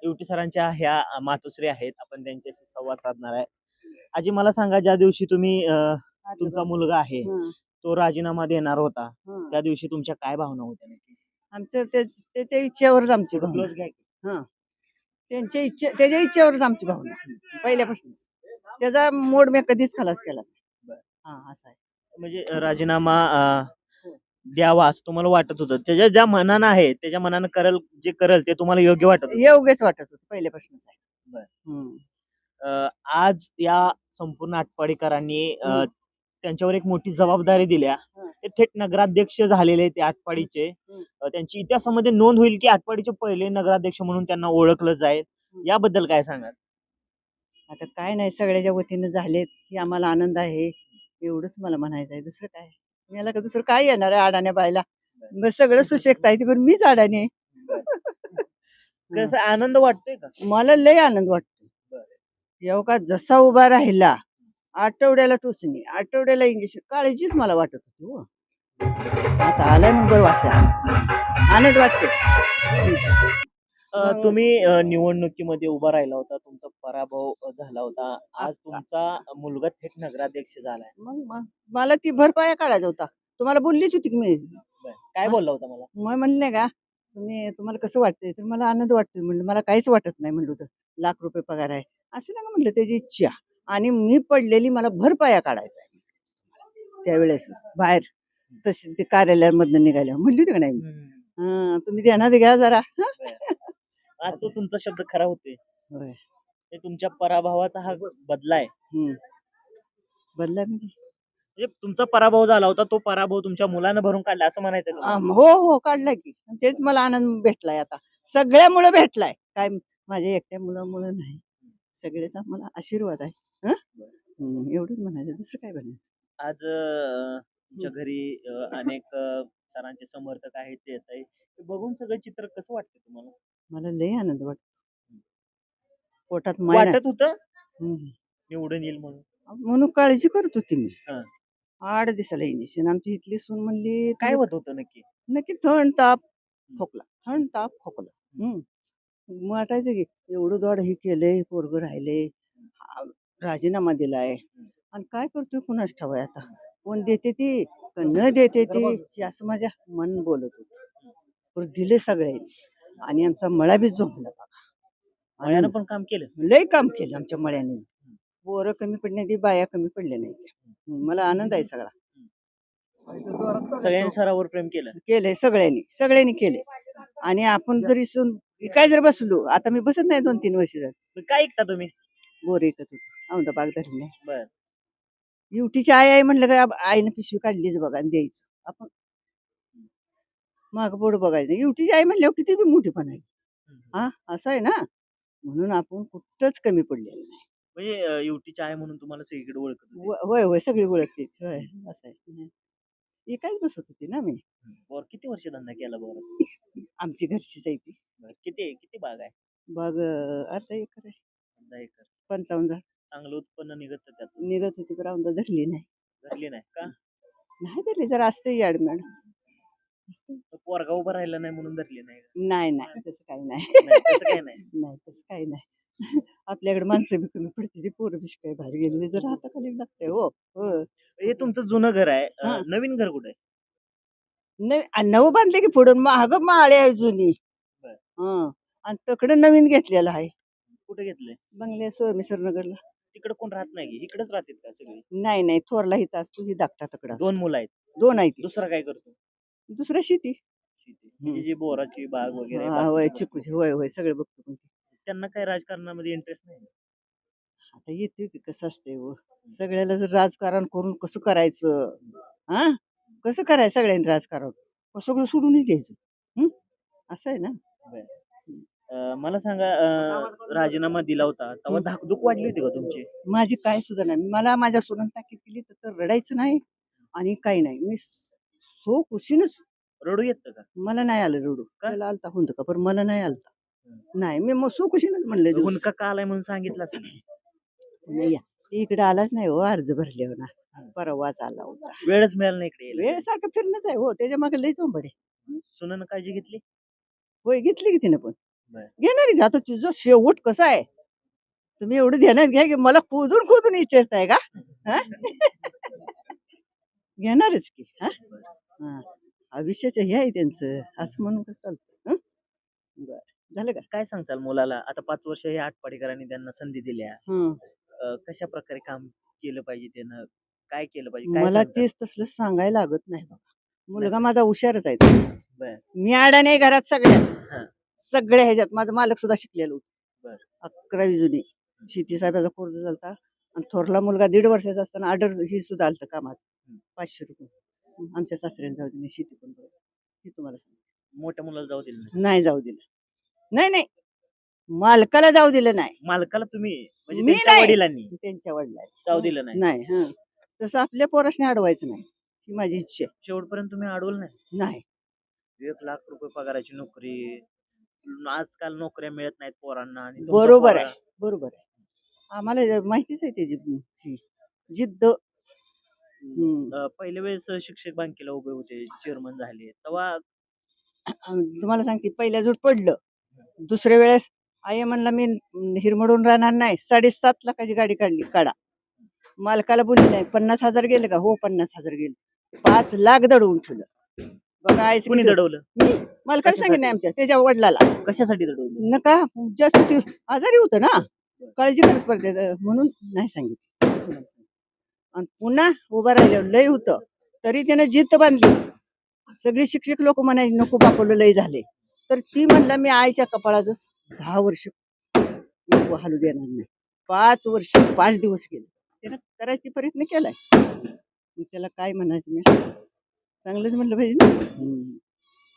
UT सरांच्या ह्या मातोश्री आहेत. आपण त्यांच्याशी संवाद साधणार आहे. आजी मला सांगा, ज्या दिवशी तुम्ही तुमचा मुलगा आहे तो राजीनामा देणार होता, त्या दिवशी तुमच्या काय भावना होत्या नक्की? आमचं त्याच्या इच्छेवरच आमची भावना. Close घ्या की. त्याच्या इच्छेवरच आमची भावना पहिल्यापासून. त्याचा मोड मी कधीच खलास केला नाही. असं आहे. म्हणजे राजीनामा द्यावा असं तुम्हाला वाटत होतं? त्याच्या ज्या मनानं आहे, त्याच्या मनानं जे करल ते तुम्हाला योग्य वाटत होतं? योग्यच वाटत होतं पहिल्यापासूनच आहे. आज या संपूर्ण आटपाडीकरांनी त्यांच्यावर एक मोठी जबाबदारी दिल्या. ते थेट नगराध्यक्ष झालेले ते आटपाडीचे. त्यांची इतिहासामध्ये नोंद होईल की आटपाडीचे पहिले नगराध्यक्ष म्हणून त्यांना ओळखलं जाईल. याबद्दल काय सांगाल? आता काय नाही, सगळ्याच्या वतीनं झालेत ही आम्हाला आनंद आहे. एवढंच मला म्हणायचं आहे. दुसरं काय याला का दुसरं काय येणार आहे अडाण्या बायला? बस सगळं सुशेकता येते, पण मीच अडाणी आहे. कसं आनंद वाटतोय का? मला लय आनंद वाटतो. जेव्हा का जसा उभा राहिला, आठवड्याला टोचणी, आठवड्याला इंजेक्शन, काळजीच मला वाटत होती हो. आता आलाय म्हणून बरं वाटतं, आनंद वाटते. तुम्ही निवडणुकीमध्ये उभा राहिला होता, तुमचा पराभव झाला होता. आज तुमचा मुलगा थेट नगराध्यक्ष झालाय. मग मला ती भरपाया काढायचा होता. तुम्हाला बोललीच होती की मी. काय बोलला होता मला? मग म्हणले का तुम्हाला कसं वाटतंय? तर मला आनंद वाटतोय म्हणलं. मला काहीच वाटत नाही म्हणलं होतं. ₹1,00,000 पगार आहे असं नका म्हणलं, त्याची इच्छा. आणि मी पडलेली मला भरपाया काढायचा आहे त्यावेळेस बाहेर. तशी ते कार्यालयामधनं निघाल्यावर म्हणली होती का नाही? तुम्ही ध्यानात घ्या जरा. आज तो तुमचा शब्द खरा होतोय. होय. ते तुमच्या पराभवाचा हा बदला आहे. बदला म्हणजे तुमचा पराभव झाला होता, तो पराभव तुमच्या मुलानं भरून काढला असं म्हणायचं का? हो काढलाय की. तेच मला आनंद भेटलाय. आता सगळ्यामुळे भेटलाय, काय माझ्या एकट्या मुलामुळे नाही. सगळेचा मला आशीर्वाद आहे. एवढंच म्हणायचं, दुसरं काय म्हणायचं. आज तुमच्या घरी अनेक सरांचे समर्थक आहेत, ते येत आहे. ते बघून सगळं चित्र कसं वाटतं तुम्हाला? मला लय आनंद वाटतो. पोटात वाटत होतं निवडून येईल म्हणून काळजी करत होती मी. 8 दिवसाला इंजेक्शन. आमची इथली सून म्हणली काय होत होतं नक्की? थंड ताप खोकला. वाटायचं की एवढं दोड हे केलंय, पोरग राहिले, राजीनामा दिलाय आणि काय करतोय कुणाच ठावाय. आता कोण देते ती न देते ती असं माझ्या मन बोलत होत. दिले सगळ्यांनी आणि आमचा मळा बी झोपला बघा. मळ्यानं पण काम केलं, लय काम केलं आमच्या मळ्याने. पोरं कमी पडले नाही, बाया कमी पडल्या नाही. मला आनंद आहे सगळा. सगळ्यांनी सरावर प्रेम केलंय, सगळ्यांनी केले. आणि आपण जरी काय जर बसलो, आता मी बसत नाही 2-3 वर्ष झाली. काय ऐकता तुम्ही? बोर ऐकत होतो, औंधाबाग धरले. बर. युटीची आई म्हणलं का आईनं पिशवी काढलीच बघा आणि द्यायचं. आपण माग पुढं बघायचं. युटीची आई म्हणल्यावर किती बी मोठी पण आहे. असं आहे ना, म्हणून आपण कुठंच कमी पडलेलं नाही. म्हणजे युटीची आई म्हणून तुम्हाला सगळीकडे ओळखत होय होय, सगळी ओळखते. होय, असं आहे. एकाच बसत होती ना मी. किती वर्ष धंदा केला बरं? आमची घरचीच आहे ती. किती बाग आहे? बाग अर्धा एकर आहे. अर्धा एकर. 55 झाड. चांगलं उत्पन्न निघत होती, पण औंधा धरली नाही का? नाही धरली, जरा असते याड मॅड. पोरगा उभा राहिला नाही म्हणून धरली नाही? नाही, तसं काही नाही. नाही, तसं काही नाही. आपल्याकडे माणसं बी कमी पडते, ती पोरं बी काय बाहेर गेलेली जर हाताखाली लागते. हो. हे तुमचं जुनं घर आहे. नवीन घर कुठे आहे? नवं बांधले की पुढून महाग माळे आहे जुनी. आणि तकडे नवीन घेतलेलं आहे. कुठे घेतलंय? बंगल्या सोमेश्वरनगरला. तिकडे कोण राहत नाही? इकडेच राहतात का सगळे? नाही, थोरला इथं असतो, ही धाकटा तकडा. 2 मुलं आहेत? 2 आहेत. दुसरा काय करतो? दुसरं शेती. जी बोराची बाग वगैरे? होय, चिकूची. होय, सगळे बघतो. त्यांना काय राजकारणामध्ये इंटरेस्ट नाही? आता येते की कसं असतंय हो, सगळ्याला जर राजकारण करून कसं करायचं? कसं करायचं सगळ्यांनी राजकारण? सगळं सोडूनच द्यायचं. असं आहे ना. मला सांगा, राजीनामा दिला होता तेव्हा धाकधूक वाढली होती का तुमची? माझी काय सुद्धा नाही. मला माझ्या सुनांनी ताकीद केली तर रडायचं नाही आणि काही नाही. मी सो खुशीनच. रडू येतं का? मला नाही आलं रडू. त्याला आलता हुंदका, पण मला नाही आलता. नाही, मी मग सो खुशीनच म्हणलं. हुंदका का आलाय म्हणून सांगितलंच नाही. इकडे आलाच नाही हो, अर्ज भरल्यावर ना. परवाच आला होता. वेळच मिळाला नाही इकडे. वेळ सारखं फिरणंच आहे हो, त्याच्या मागे लई चोंबडे. सुनानं काळजी घेतली? होय, घेतली की तिनं पण. बर. घेणार घ्या. आता तुझं शेवट कसा आहे तुम्ही एवढं ध्यानात घ्या की मला खोदून खोदून विचारताय का हा? घेणारच की हा हा. आयुष्याचं हे आहे त्यांचं असं म्हणून कसं चालतं बर झालं का काय सांगताल मुलाला आता 5 वर्ष हे आटपाडीकरांनी त्यांना संधी दिल्या, हं. कशा प्रकारे काम केलं पाहिजे त्यानं, काय केलं पाहिजे, काय मला सांगताल? तेच तसलं सांगायला लागत नाही बाबा मुलगा नाही. माझा हुशारच आहे बर. मी आडा नाही घरात सगळ्यात हा. सगळ्या ह्याच्यात माझा मालक सुद्धा शिकलेलो होतो बर. 11वी जुनी शेती साहेबाचा कोर्स झालता आणि थोरला मुलगा 1.5 वर्षाचा असताना ऑर्डर ही सुद्धा आलतं कामात 500 रुपये आमच्या सासऱ्याने जाऊ दिली शेती पण बघ हे तुम्हाला सांग मोठ्या मुलाला जाऊ दिलं नाही. नाही जाऊ दिलं नाही नाही मालकाला जाऊ दिलं नाही मालकाला तुम्ही म्हणजे मी त्यांच्या नाही. वडिलांनी त्यांच्या वडिलांनी जाऊ दिलं नाही. नाही हं तसं आपल्या पोराशने अडवायचं नाही ही माझी इच्छा आहे. शेवटपर्यंत तुम्ही अडवलं नाही. नाही 1,00,000 रुपये पगाराची नोकरी, आजकाल नोकऱ्या मिळत नाहीत पोरांना आणि तुमचा बरोबर पोरगा- आहे बरोबर आहे आम्हाला माहितीच आहे त्याची ही जिद्द पहिल्या वेळेस शिक्षक बँकेला उभे होते, चेअरमन झाले, तेव्हा तुम्हाला सांगते पहिल्या जोड पडलं दुसऱ्या वेळेस आई म्हणला मी हिरमडून राहणार नाही 7.5 लाखाची गाडी काढा मालकाला बोलली नाही 50,000 गेले का हो 50,000 गेले 5 लाख दडवून ठेवलं बघा आईचं कुणी किती- दडवलं? मी मालकाला कशासाठी? सांगितलं आमच्या त्याच्या वडिलाला कशासाठी दडवलं? नका जास्त ते आजारी होतं ना काळजी करत पडते म्हणून नाही सांगितलं आणि पुन्हा उभं राहिल्यावर लय होतं तरी त्यानं जिद्द बांधली सगळे शिक्षक लोक म्हणायचे नको बापलं लय झाले तर ती म्हणला मी आईच्या कपाळातच 10 वर्ष नको हालू देणार नाही 5 वर्ष 5 दिवस गेले त्यानं करायचा प्रयत्न केलाय मग त्याला काय म्हणायचं मी चांगलंच म्हणलं पाहिजे ना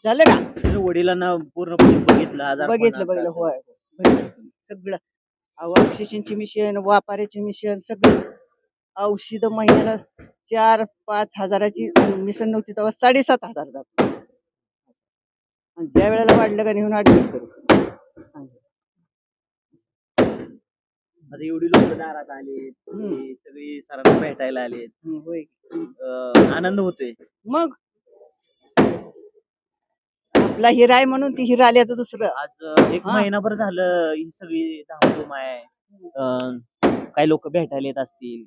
झालं का तुझ्या वडिलांना पूर्णपणे बघितलं, आजारपणात बघितलं बघितलं असं. होय बघितलं. सगळं ऑक्सिजनची मिशन वापाऱ्याची मिशन सगळं औषध महिन्याला 4-5 हजाराची मिशन नव्हती तेव्हा 7,500 जात आणि ज्या वेळेला वाढलं का नेऊन ऍडमिट करू सांगितलं. आता एवढी लोक दारात आले, सगळी सरांना भेटायला आले, होय आनंद होतोय. मग आपला हिरा आहे म्हणून ती हिरा आली आता दुसरं आज एक हा. महिनाभर झालं ही सगळी धामधूम आहे. काही लोक भेटायला येत असतील,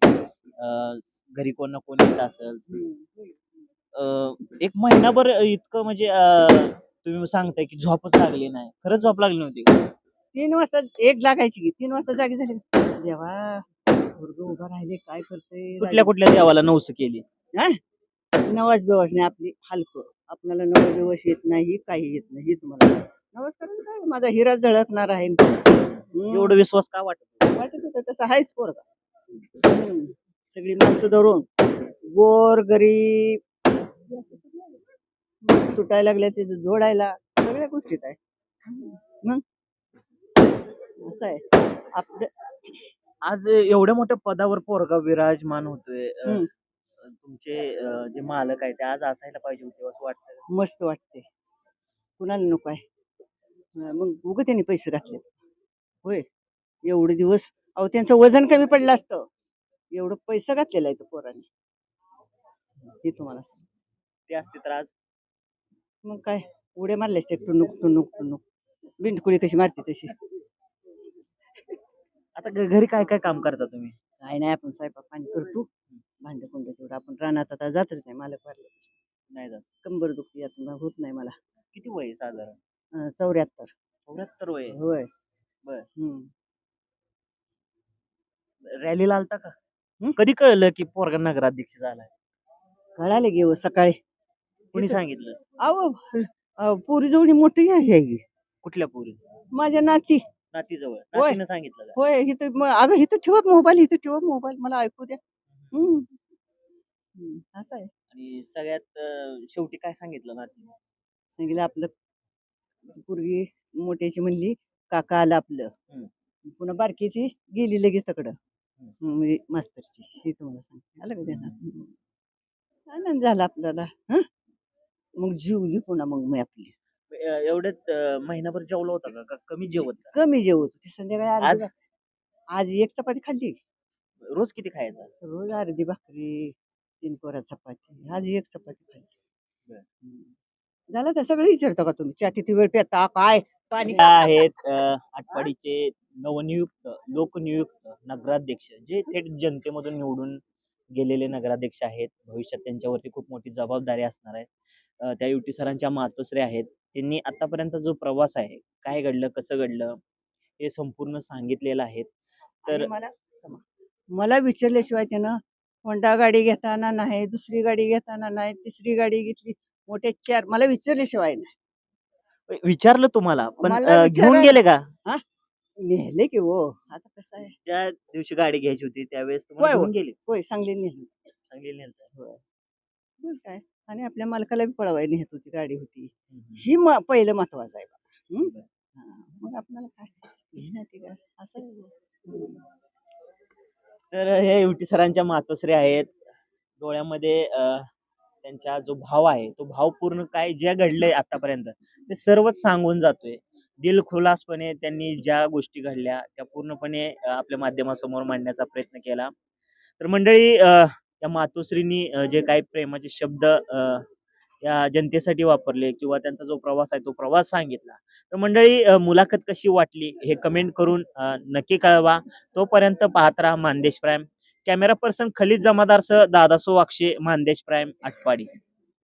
घरी कोण ना कोण येत असेल. एक महिनाभर इतकं म्हणजे तुम्ही सांगताय की झोपच लागली नाही, खरंच झोप लागली नव्हती का? 3 वाजता 1 लागायची की 3 वाजता जागी झाली देवा मुलगा उभा राहिले काय करते कुठल्या कुठल्या देवाला नवस केली? नवाज बेवास नाही आपली हलकं आपल्याला नवस बेवस येत नाही काही येत नाही हे तुम्हाला नवस करायचं काय माझा हिरा झळकणार आहे एवढं विश्वास का वाटत? वाटत होतं तसं आहेच पोरगा सगळी माणसं धरून गोर गरीब तुटायला लागल्या ते जोडायला सगळ्या गोष्टीत आहे मग असं आहे आपलं आज एवढ्या मोठ्या पदावर पोरगा विराजमान होतोय, तुमचे जे मालक आहेत ते आज असायला पाहिजे होते असं वाटतं. मस्त वाटते कुणाला नको आहे मग उगं त्यांनी पैसे घातले होय एवढे दिवस अहो त्यांचं वजन कमी पडलं असतं एवढं पैसा घातलेला आहे तो पोरांनी हे तुम्हाला सांग ते असते तर आज मग काय उड्या मारल्यास ते टुनुक टुनुक टुनुक बिंडकुळी कशी मारते तशी आता घरी काय काय काम करता तुम्ही? काय नाही आपण स्वयंपाक पाणी करतो भांडं कुंड तेवढं आपण रानात आता जातच नाही मालक वारले नाही जात. कंबर दुखती आता होत नाही मला किती वय आहे साधारण? 74 74 वय आहे. होय बर. हम्म. रॅलीला आलता का? कधी कळलं की पोरगा नगराध्यक्ष झालाय? कळाले गे सकाळी कोणी सांगितलं? अहो पुरी जवळ मोठी आहे ही. कुठल्या पोरी? माझ्या नाती नातीजवळ? होय. नातीनं सांगितलं का? होय इथं अगं इथं ठेवा मोबाईल मला ऐकू द्या असं आहे आणि सगळ्यात शेवटी काय सांगितलं नातीनं? सांगितलं आपलं पूर्वी मोठ्याची म्हणली काका आलं आपलं पुन्हा बारकीची गेली लगेच तकडं म्हणजे मास्तरची हे तुम्हाला सांगते आलं का ध्यानात आनंद झाला आपल्याला मग जीवली पुन्हा मग मी आपली एवढ्यात महिनाभर जेवला होता का कमी जेवत का? कमी जेवत होती संध्याकाळी आज आज 1 चपाती खाल्ली रोज किती खायचा? रोज अर्धी भाकरी 3 कोरा चपाती आज 1 चपाती खाल्ली झालं तर सगळं विचारता का तुम्ही चहा किती वेळ पेता काय पाणी त्या आहेत आटपाडीचे नवनियुक्त लोकनियुक्त नगराध्यक्ष जे थेट जनतेमधून निवडून गेलेले नगराध्यक्ष आहेत. भविष्यात त्यांच्यावरती खूप मोठी जबाबदारी असणार आहे. त्या युटी सरांच्या मातोश्री आहेत. त्यांनी आतापर्यंत जो प्रवास आहे, काय घडलं, कसं घडलं, हे संपूर्ण सांगितलेलं आहे. तर आणि मला विचारल्याशिवाय त्यानं होंडा गाडी घेताना नाही, दुसरी गाडी घेताना नाही, तिसरी गाडी घेतली, मोठे 4 मला विचारल्याशिवाय नाही. विचारलं तुम्हाला, पण मला घेऊन विचारायला गेले का? हां, नेले की हो. आता कसं आहे ज्या दिवशी गाडी घ्यायची होती त्यावेळेस होय, तुम्हाला होय. घेऊन गेले? होय, सांगलीला नेलं. चांगली नेलतं. होय. मग काय आणि आपल्या मालकाला बी पळवायला नेत होती, गाडी होती. हम्म, हम्म. ही पहिलं महत्वाचं आहे बघा. हं? बरं. हां, मग आपल्याला काय घेणं ते काय असं आहे. हं. तर हे युटी सरांच्या मातोश्री आहेत. डोळ्यामध्ये त्यांचा जो भाव आहे तो भाव पूर्ण काय जे घडलंय आतापर्यंत ते सर्वच सांगून जातोय. दिलखुलासपणे त्यांनी ज्या गोष्टी घडल्या त्या पूर्णपणे आपल्या माध्यमासमोर मांडण्याचा प्रयत्न केला. तर मंडळी त्या मातोश्रींनी जे काही प्रेमाचे शब्द या जनतेसाठी वापरले किंवा त्यांचा जो प्रवास आहे तो प्रवास सांगितला. तर मंडळी मुलाखत कशी वाटली हे कमेंट करून नक्की कळवा. तोपर्यंत पाहत राहा Mandesh prime. Camera person Khalid जमादारसह दादासो वाक्षे, मानदेश प्राईम, आटपाडी.